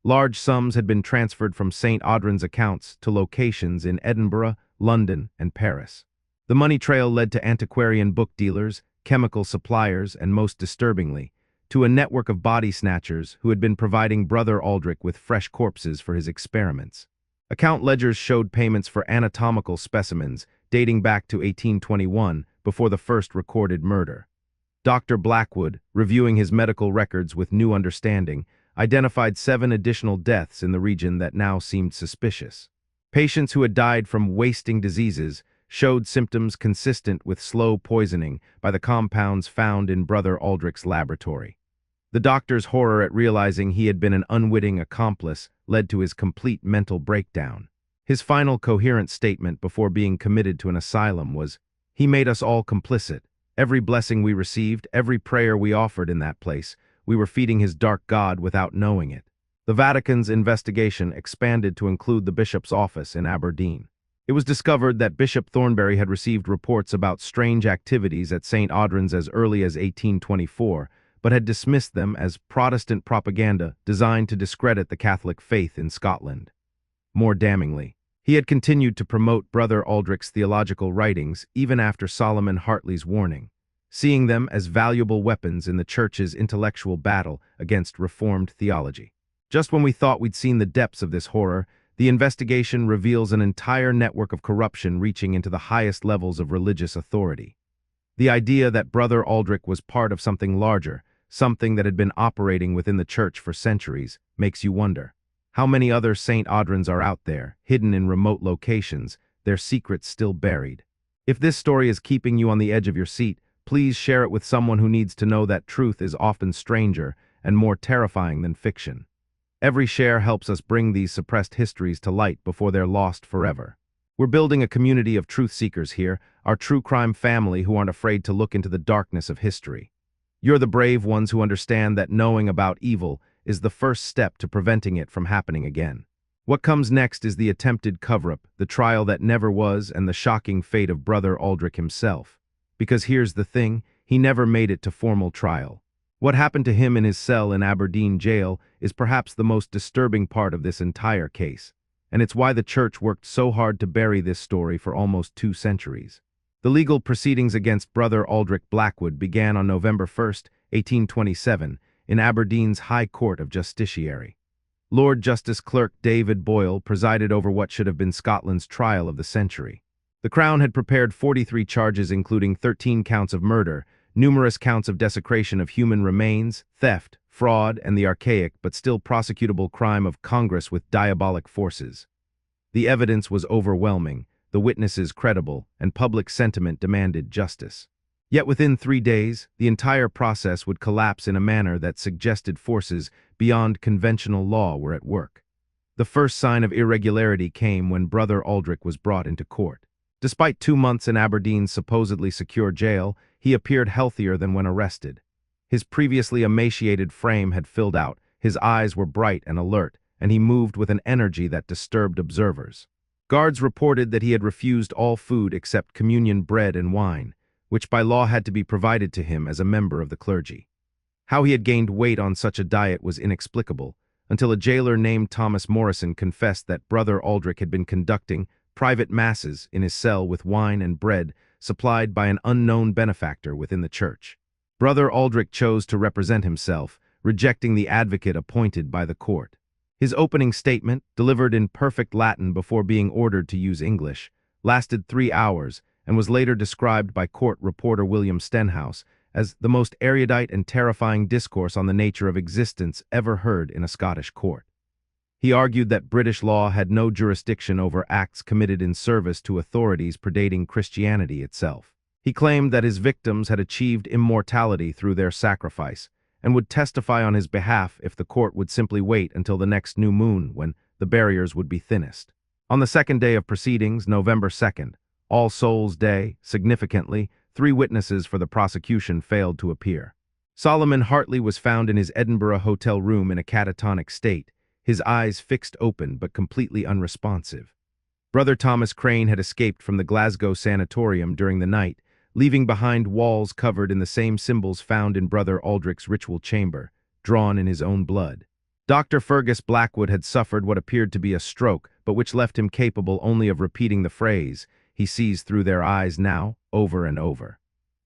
Large sums had been transferred from St. Odran's accounts to locations in Edinburgh, London, and Paris. The money trail led to antiquarian book dealers, chemical suppliers, and most disturbingly, to a network of body snatchers who had been providing Brother Aldrich with fresh corpses for his experiments. Account ledgers showed payments for anatomical specimens dating back to 1821, before the first recorded murder. Dr. Blackwood, reviewing his medical records with new understanding, identified 7 additional deaths in the region that now seemed suspicious. Patients who had died from wasting diseases showed symptoms consistent with slow poisoning by the compounds found in Brother Aldrich's laboratory. The doctor's horror at realizing he had been an unwitting accomplice led to his complete mental breakdown. His final coherent statement before being committed to an asylum was, "He made us all complicit. Every blessing we received, every prayer we offered in that place, we were feeding his dark god without knowing it." The Vatican's investigation expanded to include the bishop's office in Aberdeen. It was discovered that Bishop Thornbury had received reports about strange activities at St. Odran's as early as 1824, but had dismissed them as Protestant propaganda designed to discredit the Catholic faith in Scotland. More damningly, he had continued to promote Brother Aldrich's theological writings even after Solomon Hartley's warning, seeing them as valuable weapons in the Church's intellectual battle against Reformed theology. Just when we thought we'd seen the depths of this horror, the investigation reveals an entire network of corruption reaching into the highest levels of religious authority. The idea that Brother Aldrich was part of something larger, something that had been operating within the Church for centuries, makes you wonder. How many other St. Odrans are out there, hidden in remote locations, their secrets still buried? If this story is keeping you on the edge of your seat, please share it with someone who needs to know that truth is often stranger and more terrifying than fiction. Every share helps us bring these suppressed histories to light before they're lost forever. We're building a community of truth seekers here, our true crime family who aren't afraid to look into the darkness of history. You're the brave ones who understand that knowing about evil is the first step to preventing it from happening again. What comes next is the attempted cover-up, the trial that never was, and the shocking fate of Brother Aldrich himself. Because here's the thing, he never made it to formal trial. What happened to him in his cell in Aberdeen jail is perhaps the most disturbing part of this entire case, and it's why the Church worked so hard to bury this story for almost 2 centuries. The legal proceedings against Brother Aldrich Blackwood began on November 1, 1827, in Aberdeen's High Court of Justiciary. Lord Justice Clerk David Boyle presided over what should have been Scotland's trial of the century. The Crown had prepared 43 charges including 13 counts of murder, numerous counts of desecration of human remains, theft, fraud, and the archaic but still prosecutable crime of Congress with diabolic forces. The evidence was overwhelming, the witnesses credible, and public sentiment demanded justice. Yet within 3 days, the entire process would collapse in a manner that suggested forces beyond conventional law were at work. The first sign of irregularity came when Brother Aldrich was brought into court. Despite 2 months in Aberdeen's supposedly secure jail, he appeared healthier than when arrested. His previously emaciated frame had filled out, his eyes were bright and alert, and he moved with an energy that disturbed observers. Guards reported that he had refused all food except communion bread and wine, which by law had to be provided to him as a member of the clergy. How he had gained weight on such a diet was inexplicable, until a jailer named Thomas Morrison confessed that Brother Aldrich had been conducting private masses in his cell with wine and bread supplied by an unknown benefactor within the Church. Brother Aldrich chose to represent himself, rejecting the advocate appointed by the court. His opening statement, delivered in perfect Latin before being ordered to use English, lasted 3 hours and was later described by court reporter William Stenhouse as the most erudite and terrifying discourse on the nature of existence ever heard in a Scottish court. He argued that British law had no jurisdiction over acts committed in service to authorities predating Christianity itself. He claimed that his victims had achieved immortality through their sacrifice, and would testify on his behalf if the court would simply wait until the next new moon when the barriers would be thinnest. On the second day of proceedings, November 2nd, All Souls' Day, significantly, 3 witnesses for the prosecution failed to appear. Solomon Hartley was found in his Edinburgh hotel room in a catatonic state, his eyes fixed open but completely unresponsive. Brother Thomas Crane had escaped from the Glasgow sanatorium during the night, leaving behind walls covered in the same symbols found in Brother Aldrich's ritual chamber, drawn in his own blood. Dr. Fergus Blackwood had suffered what appeared to be a stroke, but which left him capable only of repeating the phrase, "He sees through their eyes now," over and over.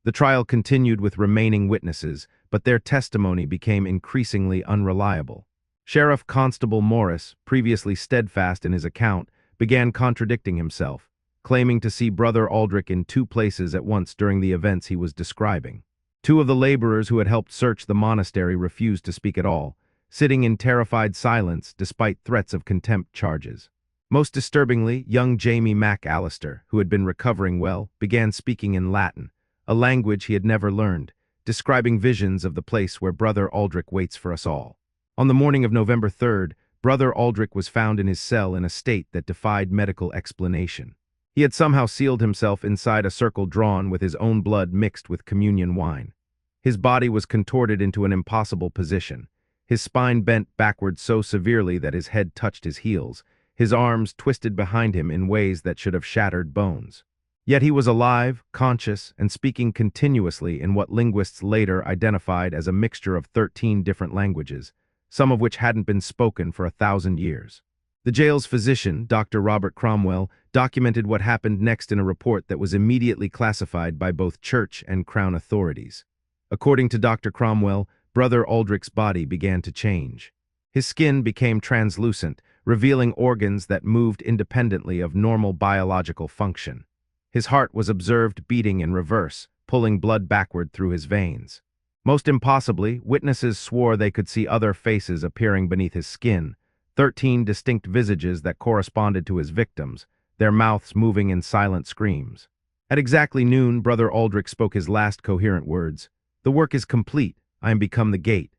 The trial continued with remaining witnesses, but their testimony became increasingly unreliable. Sheriff Constable Morris, previously steadfast in his account, began contradicting himself, claiming to see Brother Aldrich in 2 places at once during the events he was describing. 2 of the laborers who had helped search the monastery refused to speak at all, sitting in terrified silence despite threats of contempt charges. Most disturbingly, young Jamie McAllister, who had been recovering well, began speaking in Latin, a language he had never learned, describing visions of the place where Brother Aldrich waits for us all. On the morning of November 3rd, Brother Aldrich was found in his cell in a state that defied medical explanation. He had somehow sealed himself inside a circle drawn with his own blood mixed with communion wine. His body was contorted into an impossible position, his spine bent backward so severely that his head touched his heels, his arms twisted behind him in ways that should have shattered bones. Yet he was alive, conscious, and speaking continuously in what linguists later identified as a mixture of 13 different languages, some of which hadn't been spoken for 1,000 years. The jail's physician, Dr. Robert Cromwell, documented what happened next in a report that was immediately classified by both church and crown authorities. According to Dr. Cromwell, Brother Aldrich's body began to change. His skin became translucent, revealing organs that moved independently of normal biological function. His heart was observed beating in reverse, pulling blood backward through his veins. Most impossibly, witnesses swore they could see other faces appearing beneath his skin, 13 distinct visages that corresponded to his victims, their mouths moving in silent screams. At exactly noon, Brother Aldrich spoke his last coherent words. "The work is complete. I am become the gate."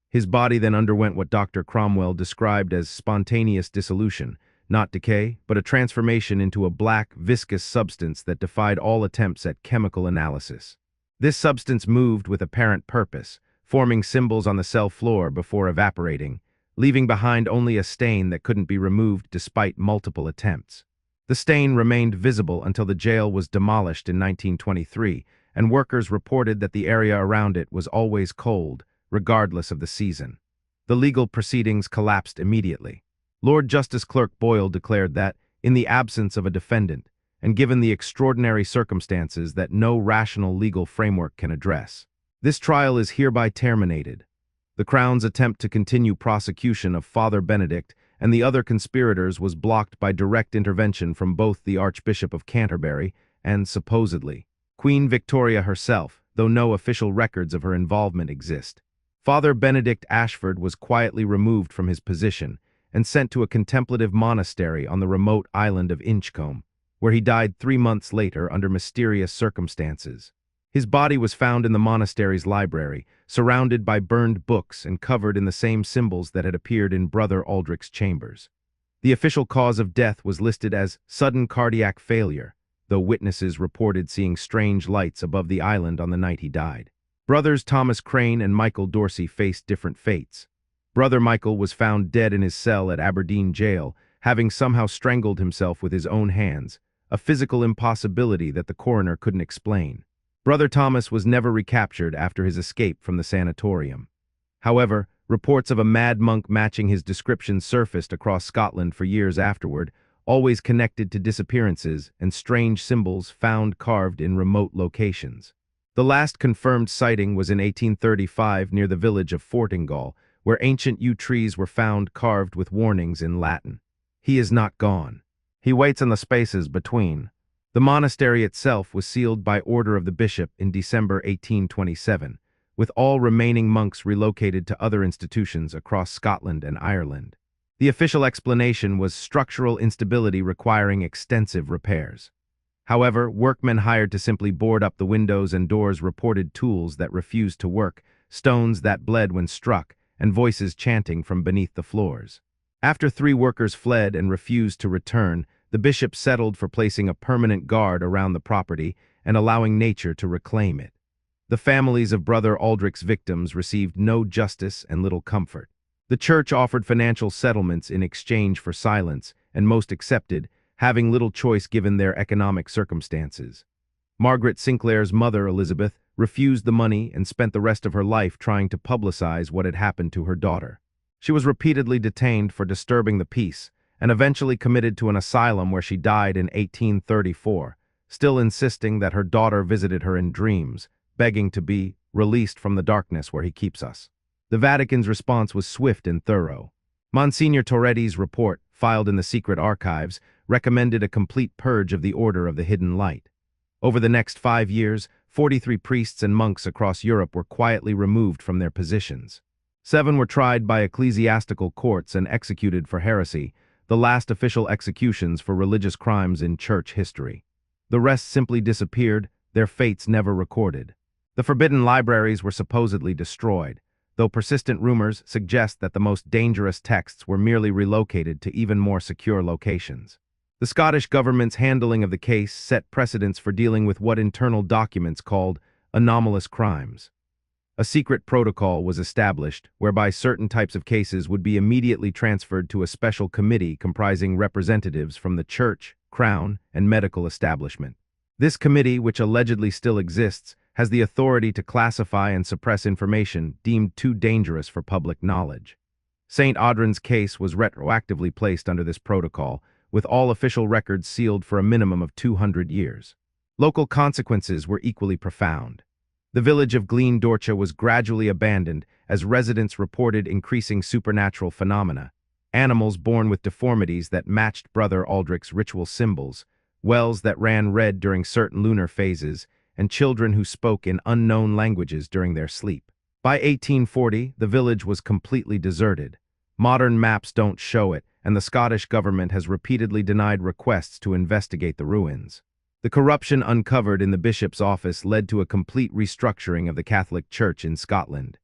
His body then underwent what Dr. Cromwell described as spontaneous dissolution, not decay, but a transformation into a black, viscous substance that defied all attempts at chemical analysis. This substance moved with apparent purpose, forming symbols on the cell floor before evaporating, leaving behind only a stain that couldn't be removed despite multiple attempts. The stain remained visible until the jail was demolished in 1923, and workers reported that the area around it was always cold, regardless of the season. The legal proceedings collapsed immediately. Lord Justice Clerk Boyle declared that, in the absence of a defendant, and given the extraordinary circumstances that no rational legal framework can address, this trial is hereby terminated. The Crown's attempt to continue prosecution of Father Benedict and the other conspirators was blocked by direct intervention from both the Archbishop of Canterbury and, supposedly, Queen Victoria herself, though no official records of her involvement exist. Father Benedict Ashford was quietly removed from his position and sent to a contemplative monastery on the remote island of Inchcombe, where he died 3 months later under mysterious circumstances. His body was found in the monastery's library, surrounded by burned books and covered in the same symbols that had appeared in Brother Aldrich's chambers. The official cause of death was listed as sudden cardiac failure, though witnesses reported seeing strange lights above the island on the night he died. Brothers Thomas Crane and Michael Dorsey faced different fates. Brother Michael was found dead in his cell at Aberdeen Jail, having somehow strangled himself with his own hands, a physical impossibility that the coroner couldn't explain. Brother Thomas was never recaptured after his escape from the sanatorium. However, reports of a mad monk matching his description surfaced across Scotland for years afterward, always connected to disappearances and strange symbols found carved in remote locations. The last confirmed sighting was in 1835 near the village of Fortingall, where ancient yew trees were found carved with warnings in Latin. "He is not gone. He waits in the spaces between." The monastery itself was sealed by order of the bishop in December 1827, with all remaining monks relocated to other institutions across Scotland and Ireland. The official explanation was structural instability requiring extensive repairs. However, workmen hired to simply board up the windows and doors reported tools that refused to work, stones that bled when struck, and voices chanting from beneath the floors. After 3 workers fled and refused to return, the bishop settled for placing a permanent guard around the property and allowing nature to reclaim it. The families of Brother Aldrich's victims received no justice and little comfort. The church offered financial settlements in exchange for silence, and most accepted, having little choice given their economic circumstances. Margaret Sinclair's mother, Elizabeth, refused the money and spent the rest of her life trying to publicize what had happened to her daughter. She was repeatedly detained for disturbing the peace and eventually committed to an asylum where she died in 1834, still insisting that her daughter visited her in dreams, begging to be released from the darkness where he keeps us. The Vatican's response was swift and thorough. Monsignor Toretti's report, filed in the secret archives, recommended a complete purge of the Order of the Hidden Light. Over the next 5 years, 43 priests and monks across Europe were quietly removed from their positions. 7 were tried by ecclesiastical courts and executed for heresy, the last official executions for religious crimes in church history. The rest simply disappeared, their fates never recorded. The forbidden libraries were supposedly destroyed, though persistent rumors suggest that the most dangerous texts were merely relocated to even more secure locations. The Scottish government's handling of the case set precedents for dealing with what internal documents called anomalous crimes. A secret protocol was established whereby certain types of cases would be immediately transferred to a special committee comprising representatives from the church, crown, and medical establishment. This committee, which allegedly still exists, has the authority to classify and suppress information deemed too dangerous for public knowledge. St. Odran's case was retroactively placed under this protocol, with all official records sealed for a minimum of 200 years. Local consequences were equally profound. The village of Glen Dorcha was gradually abandoned as residents reported increasing supernatural phenomena, animals born with deformities that matched Brother Aldrich's ritual symbols, wells that ran red during certain lunar phases, and children who spoke in unknown languages during their sleep. By 1840, the village was completely deserted. Modern maps don't show it, and the Scottish government has repeatedly denied requests to investigate the ruins. The corruption uncovered in the bishop's office led to a complete restructuring of the Catholic Church in Scotland.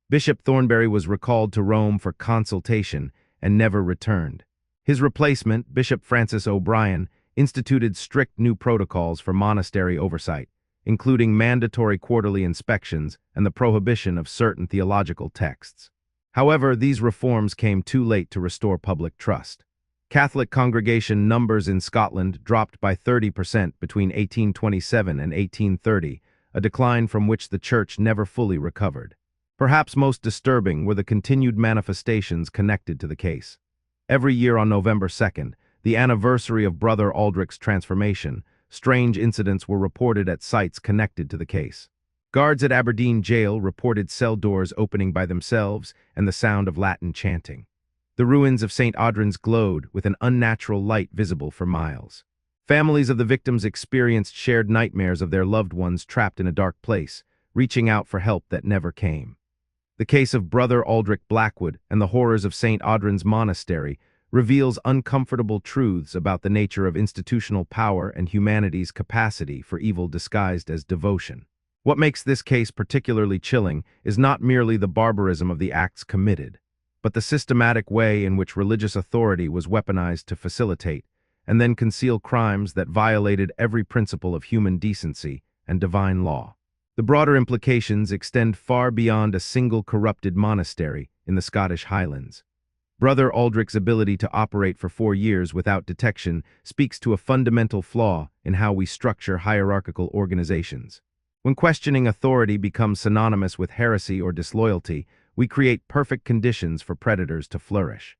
Bishop Thornbury was recalled to Rome for consultation and never returned. His replacement, Bishop Francis O'Brien, instituted strict new protocols for monastery oversight, including mandatory quarterly inspections and the prohibition of certain theological texts. However, these reforms came too late to restore public trust. Catholic congregation numbers in Scotland dropped by 30% between 1827 and 1830, a decline from which the Church never fully recovered. Perhaps most disturbing were the continued manifestations connected to the case. Every year on November 2nd, the anniversary of Brother Aldrich's transformation, strange incidents were reported at sites connected to the case. Guards at Aberdeen jail reported cell doors opening by themselves and the sound of Latin chanting. The ruins of St. Odran's glowed with an unnatural light visible for miles. Families of the victims experienced shared nightmares of their loved ones trapped in a dark place, reaching out for help that never came. The case of Brother Aldrich Blackwood and the horrors of St. Odran's Monastery reveals uncomfortable truths about the nature of institutional power and humanity's capacity for evil disguised as devotion. What makes this case particularly chilling is not merely the barbarism of the acts committed, but the systematic way in which religious authority was weaponized to facilitate and then conceal crimes that violated every principle of human decency and divine law. The broader implications extend far beyond a single corrupted monastery in the Scottish Highlands. Brother Aldrich's ability to operate for 4 years without detection speaks to a fundamental flaw in how we structure hierarchical organizations. When questioning authority becomes synonymous with heresy or disloyalty, we create perfect conditions for predators to flourish.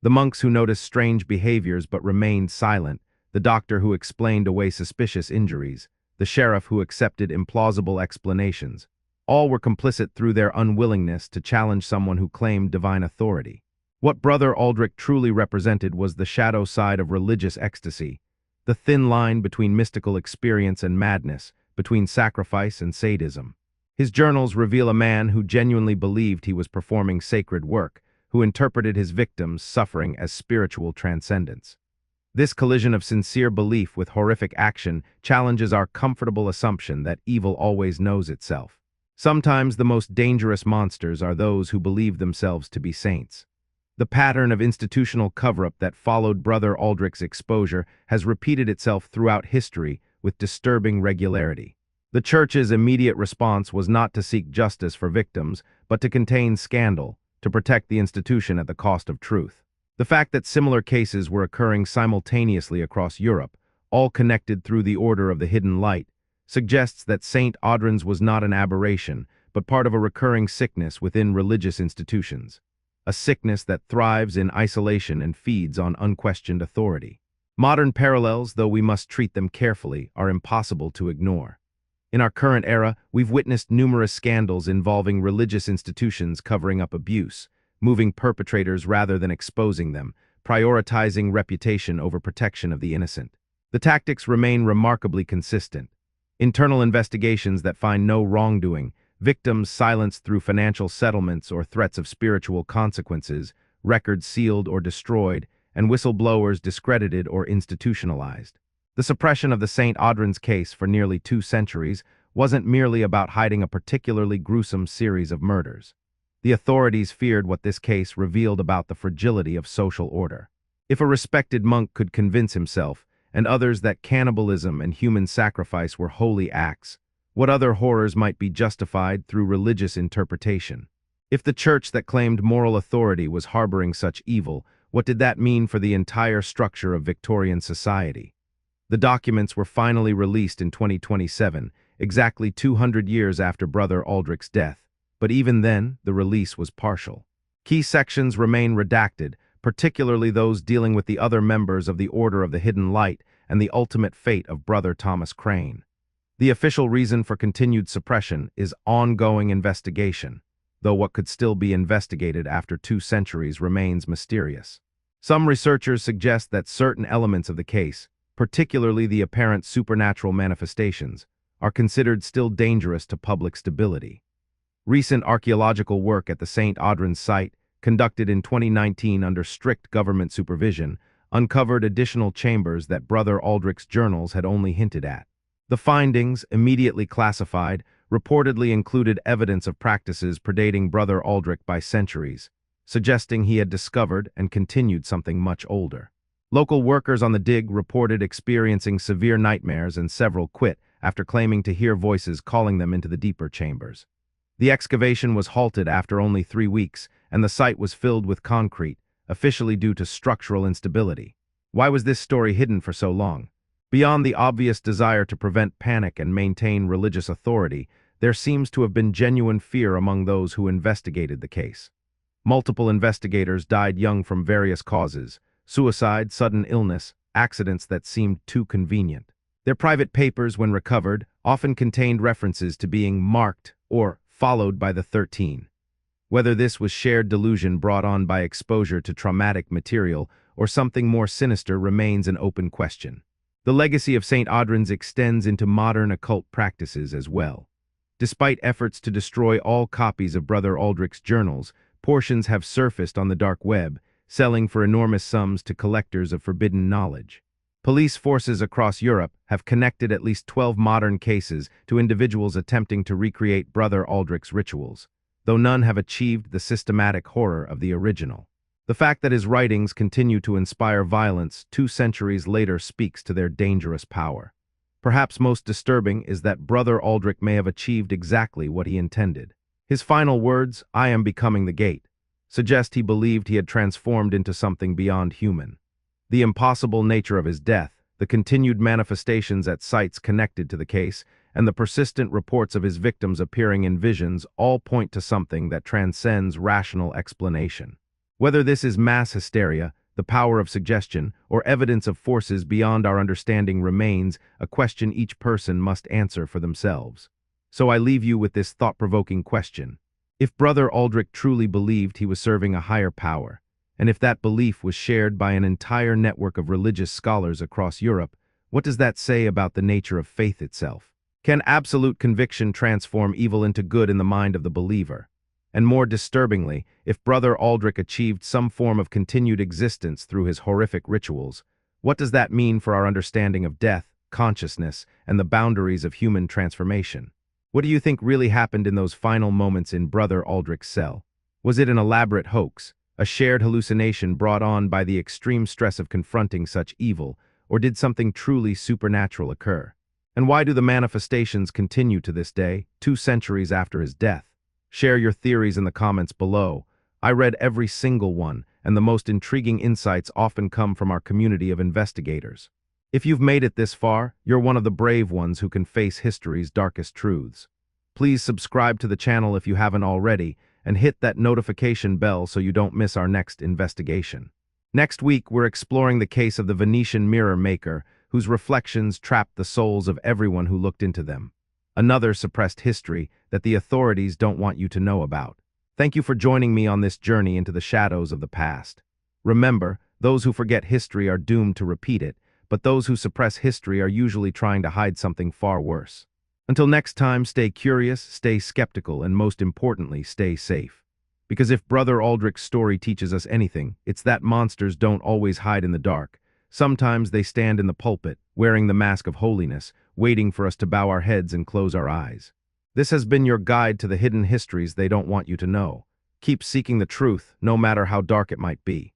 The monks who noticed strange behaviors but remained silent, the doctor who explained away suspicious injuries, the sheriff who accepted implausible explanations, all were complicit through their unwillingness to challenge someone who claimed divine authority. What Brother Aldrich truly represented was the shadow side of religious ecstasy, the thin line between mystical experience and madness, between sacrifice and sadism. His journals reveal a man who genuinely believed he was performing sacred work, who interpreted his victims' suffering as spiritual transcendence. This collision of sincere belief with horrific action challenges our comfortable assumption that evil always knows itself. Sometimes the most dangerous monsters are those who believe themselves to be saints. The pattern of institutional cover-up that followed Brother Aldrich's exposure has repeated itself throughout history with disturbing regularity. The Church's immediate response was not to seek justice for victims, but to contain scandal, to protect the institution at the cost of truth. The fact that similar cases were occurring simultaneously across Europe, all connected through the Order of the Hidden Light, suggests that St. Odran's was not an aberration, but part of a recurring sickness within religious institutions. A sickness that thrives in isolation and feeds on unquestioned authority. Modern parallels, though we must treat them carefully, are impossible to ignore. In our current era, we've witnessed numerous scandals involving religious institutions covering up abuse, moving perpetrators rather than exposing them, prioritizing reputation over protection of the innocent. The tactics remain remarkably consistent. Internal investigations that find no wrongdoing, victims silenced through financial settlements or threats of spiritual consequences, records sealed or destroyed, and whistleblowers discredited or institutionalized. The suppression of the St. Odran's case for nearly 2 centuries wasn't merely about hiding a particularly gruesome series of murders. The authorities feared what this case revealed about the fragility of social order. If a respected monk could convince himself, and others, that cannibalism and human sacrifice were holy acts, what other horrors might be justified through religious interpretation? If the Church that claimed moral authority was harboring such evil, what did that mean for the entire structure of Victorian society? The documents were finally released in 2027, exactly 200 years after Brother Aldrich's death. But even then, the release was partial. Key sections remain redacted, particularly those dealing with the other members of the Order of the Hidden Light and the ultimate fate of Brother Thomas Crane. The official reason for continued suppression is ongoing investigation, though what could still be investigated after 2 centuries remains mysterious. Some researchers suggest that certain elements of the case, particularly the apparent supernatural manifestations, are considered still dangerous to public stability. Recent archaeological work at the St. Odran's site, conducted in 2019 under strict government supervision, uncovered additional chambers that Brother Aldrich's journals had only hinted at. The findings, immediately classified, reportedly included evidence of practices predating Brother Aldrich by centuries, suggesting he had discovered and continued something much older. Local workers on the dig reported experiencing severe nightmares, and several quit after claiming to hear voices calling them into the deeper chambers. The excavation was halted after only 3 weeks, and the site was filled with concrete, officially due to structural instability. Why was this story hidden for so long? Beyond the obvious desire to prevent panic and maintain religious authority, there seems to have been genuine fear among those who investigated the case. Multiple investigators died young from various causes: suicide, sudden illness, accidents that seemed too convenient. Their private papers, when recovered, often contained references to being marked or followed by the 13. Whether this was shared delusion brought on by exposure to traumatic material or something more sinister remains an open question. The legacy of St. Odran's extends into modern occult practices as well. Despite efforts to destroy all copies of Brother Aldrich's journals, portions have surfaced on the dark web, selling for enormous sums to collectors of forbidden knowledge. Police forces across Europe have connected at least 12 modern cases to individuals attempting to recreate Brother Aldrich's rituals, though none have achieved the systematic horror of the original. The fact that his writings continue to inspire violence 2 centuries later speaks to their dangerous power. Perhaps most disturbing is that Brother Aldrich may have achieved exactly what he intended. His final words, "I am becoming the gate," suggest he believed he had transformed into something beyond human. The impossible nature of his death, the continued manifestations at sites connected to the case, and the persistent reports of his victims appearing in visions all point to something that transcends rational explanation. Whether this is mass hysteria, the power of suggestion, or evidence of forces beyond our understanding remains a question each person must answer for themselves. So I leave you with this thought-provoking question. If Brother Aldrich truly believed he was serving a higher power, and if that belief was shared by an entire network of religious scholars across Europe, what does that say about the nature of faith itself? Can absolute conviction transform evil into good in the mind of the believer? And more disturbingly, if Brother Aldrich achieved some form of continued existence through his horrific rituals, What does that mean for our understanding of death, consciousness, and the boundaries of human transformation? What do you think really happened in those final moments in Brother Aldrich's cell? Was it an elaborate hoax, a shared hallucination brought on by the extreme stress of confronting such evil, or did something truly supernatural occur? And why do the manifestations continue to this day, 2 centuries after his death? Share your theories in the comments below. I read every single one, and the most intriguing insights often come from our community of investigators. If you've made it this far, you're one of the brave ones who can face history's darkest truths. Please subscribe to the channel if you haven't already, and hit that notification bell so you don't miss our next investigation. Next week, we're exploring the case of the Venetian mirror maker, whose reflections trapped the souls of everyone who looked into them. Another suppressed history that the authorities don't want you to know about. Thank you for joining me on this journey into the shadows of the past. Remember, those who forget history are doomed to repeat it, but those who suppress history are usually trying to hide something far worse. Until next time, stay curious, stay skeptical, and most importantly, stay safe. Because if Brother Aldrich's story teaches us anything, it's that monsters don't always hide in the dark. Sometimes they stand in the pulpit, wearing the mask of holiness, waiting for us to bow our heads and close our eyes. This has been your guide to the hidden histories they don't want you to know. Keep seeking the truth, no matter how dark it might be.